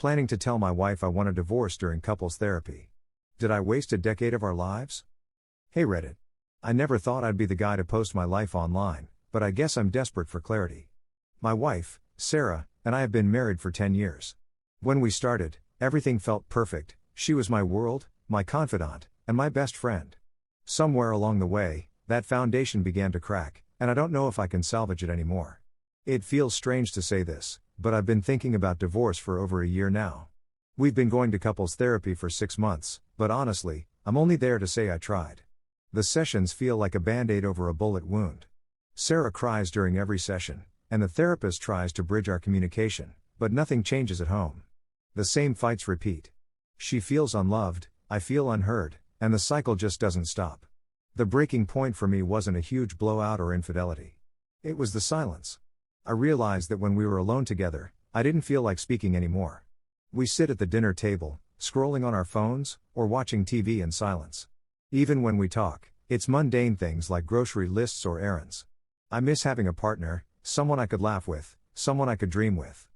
Planning to tell my wife I want a divorce during couples therapy. Did I waste a decade of our lives? Hey Reddit. I never thought I'd be the guy to post my life online, but I guess I'm desperate for clarity. My wife, Sarah, and I have been married for 10 years. When we started, everything felt perfect. She was my world, my confidant, and my best friend. Somewhere along the way, that foundation began to crack, and I don't know if I can salvage it anymore. It feels strange to say this, but I've been thinking about divorce for over a year now. We've been going to couples therapy for 6 months, but honestly, I'm only there to say I tried. The sessions feel like a band-aid over a bullet wound. Sarah cries during every session, and the therapist tries to bridge our communication, but nothing changes at home. The same fights repeat. She feels unloved, I feel unheard, and the cycle just doesn't stop. The breaking point for me wasn't a huge blowout or infidelity. It was the silence. I realized that when we were alone together, I didn't feel like speaking anymore. We sit at the dinner table, scrolling on our phones, or watching TV in silence. Even when we talk, it's mundane things like grocery lists or errands. I miss having a partner, someone I could laugh with, someone I could dream with.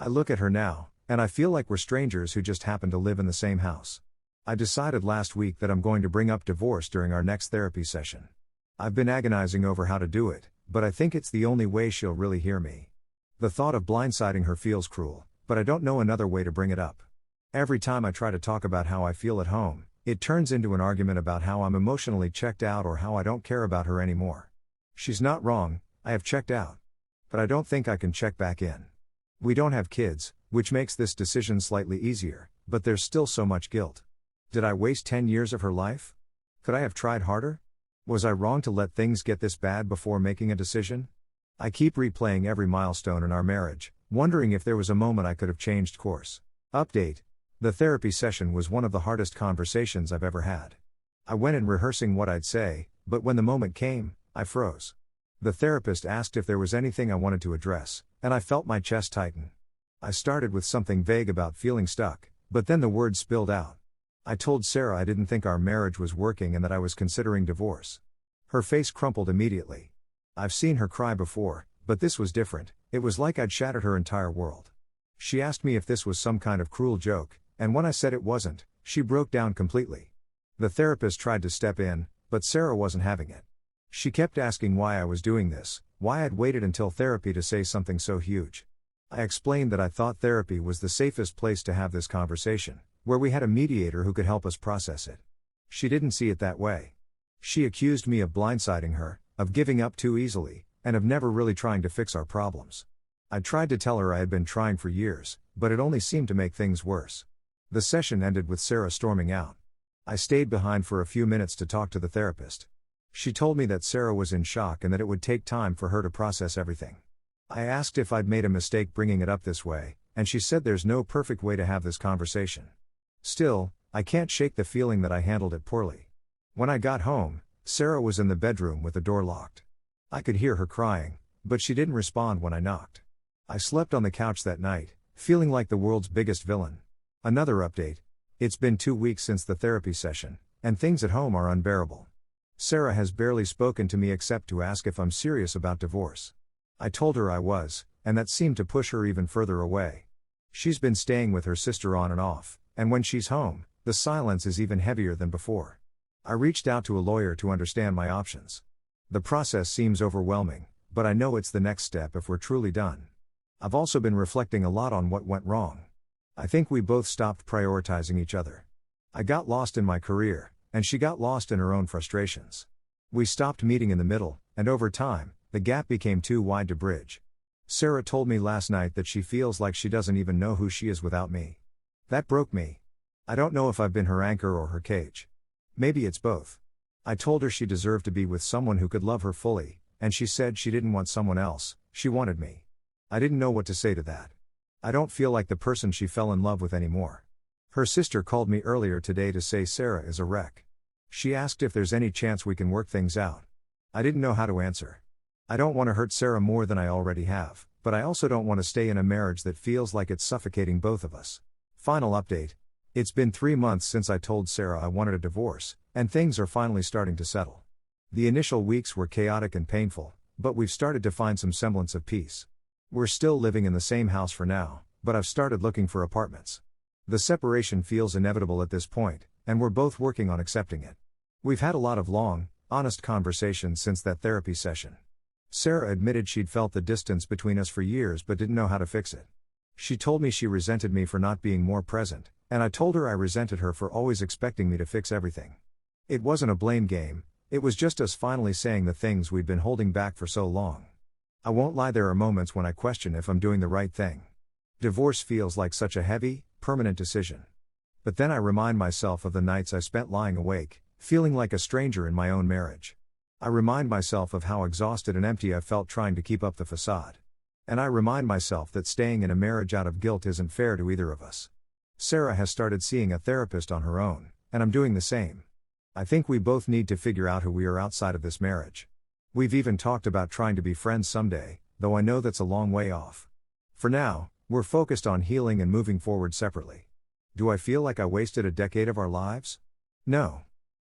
I look at her now, and I feel like we're strangers who just happen to live in the same house. I decided last week that I'm going to bring up divorce during our next therapy session. I've been agonizing over how to do it, but I think it's the only way she'll really hear me. The thought of blindsiding her feels cruel, but I don't know another way to bring it up. Every time I try to talk about how I feel at home, it turns into an argument about how I'm emotionally checked out or how I don't care about her anymore. She's not wrong, I have checked out. But I don't think I can check back in. We don't have kids, which makes this decision slightly easier, but there's still so much guilt. Did I waste 10 years of her life? Could I have tried harder? Was I wrong to let things get this bad before making a decision? I keep replaying every milestone in our marriage, wondering if there was a moment I could have changed course. Update. The therapy session was one of the hardest conversations I've ever had. I went in rehearsing what I'd say, but when the moment came, I froze. The therapist asked if there was anything I wanted to address, and I felt my chest tighten. I started with something vague about feeling stuck, but then the words spilled out. I told Sarah I didn't think our marriage was working and that I was considering divorce. Her face crumpled immediately. I've seen her cry before, but this was different. It was like I'd shattered her entire world. She asked me if this was some kind of cruel joke, and when I said it wasn't, she broke down completely. The therapist tried to step in, but Sarah wasn't having it. She kept asking why I was doing this, why I'd waited until therapy to say something so huge. I explained that I thought therapy was the safest place to have this conversation, where we had a mediator who could help us process it. She didn't see it that way. She accused me of blindsiding her, of giving up too easily, and of never really trying to fix our problems. I tried to tell her I had been trying for years, but it only seemed to make things worse. The session ended with Sarah storming out. I stayed behind for a few minutes to talk to the therapist. She told me that Sarah was in shock and that it would take time for her to process everything. I asked if I'd made a mistake bringing it up this way, and she said there's no perfect way to have this conversation. Still, I can't shake the feeling that I handled it poorly. When I got home, Sarah was in the bedroom with the door locked. I could hear her crying, but she didn't respond when I knocked. I slept on the couch that night, feeling like the world's biggest villain. Another update. It's been 2 weeks since the therapy session, and things at home are unbearable. Sarah has barely spoken to me except to ask if I'm serious about divorce. I told her I was, and that seemed to push her even further away. She's been staying with her sister on and off, and when she's home, the silence is even heavier than before. I reached out to a lawyer to understand my options. The process seems overwhelming, but I know it's the next step if we're truly done. I've also been reflecting a lot on what went wrong. I think we both stopped prioritizing each other. I got lost in my career, and she got lost in her own frustrations. We stopped meeting in the middle, and over time, the gap became too wide to bridge. Sarah told me last night that she feels like she doesn't even know who she is without me. That broke me. I don't know if I've been her anchor or her cage. Maybe it's both. I told her she deserved to be with someone who could love her fully, and she said she didn't want someone else, she wanted me. I didn't know what to say to that. I don't feel like the person she fell in love with anymore. Her sister called me earlier today to say Sarah is a wreck. She asked if there's any chance we can work things out. I didn't know how to answer. I don't want to hurt Sarah more than I already have, but I also don't want to stay in a marriage that feels like it's suffocating both of us. Final update. It's been 3 months since I told Sarah I wanted a divorce, and things are finally starting to settle. The initial weeks were chaotic and painful, but we've started to find some semblance of peace. We're still living in the same house for now, but I've started looking for apartments. The separation feels inevitable at this point, and we're both working on accepting it. We've had a lot of long, honest conversations since that therapy session. Sarah admitted she'd felt the distance between us for years but didn't know how to fix it. She told me she resented me for not being more present, and I told her I resented her for always expecting me to fix everything. It wasn't a blame game, it was just us finally saying the things we'd been holding back for so long. I won't lie, there are moments when I question if I'm doing the right thing. Divorce feels like such a heavy, permanent decision. But then I remind myself of the nights I spent lying awake, feeling like a stranger in my own marriage. I remind myself of how exhausted and empty I felt trying to keep up the facade. And I remind myself that staying in a marriage out of guilt isn't fair to either of us. Sarah has started seeing a therapist on her own, and I'm doing the same. I think we both need to figure out who we are outside of this marriage. We've even talked about trying to be friends someday, though I know that's a long way off. For now, we're focused on healing and moving forward separately. Do I feel like I wasted a decade of our lives? No.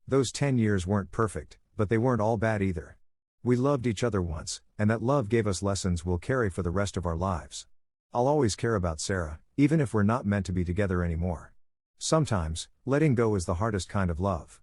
Those 10 years weren't perfect, but they weren't all bad either. We loved each other once, and that love gave us lessons we'll carry for the rest of our lives. I'll always care about Sarah, even if we're not meant to be together anymore. Sometimes, letting go is the hardest kind of love.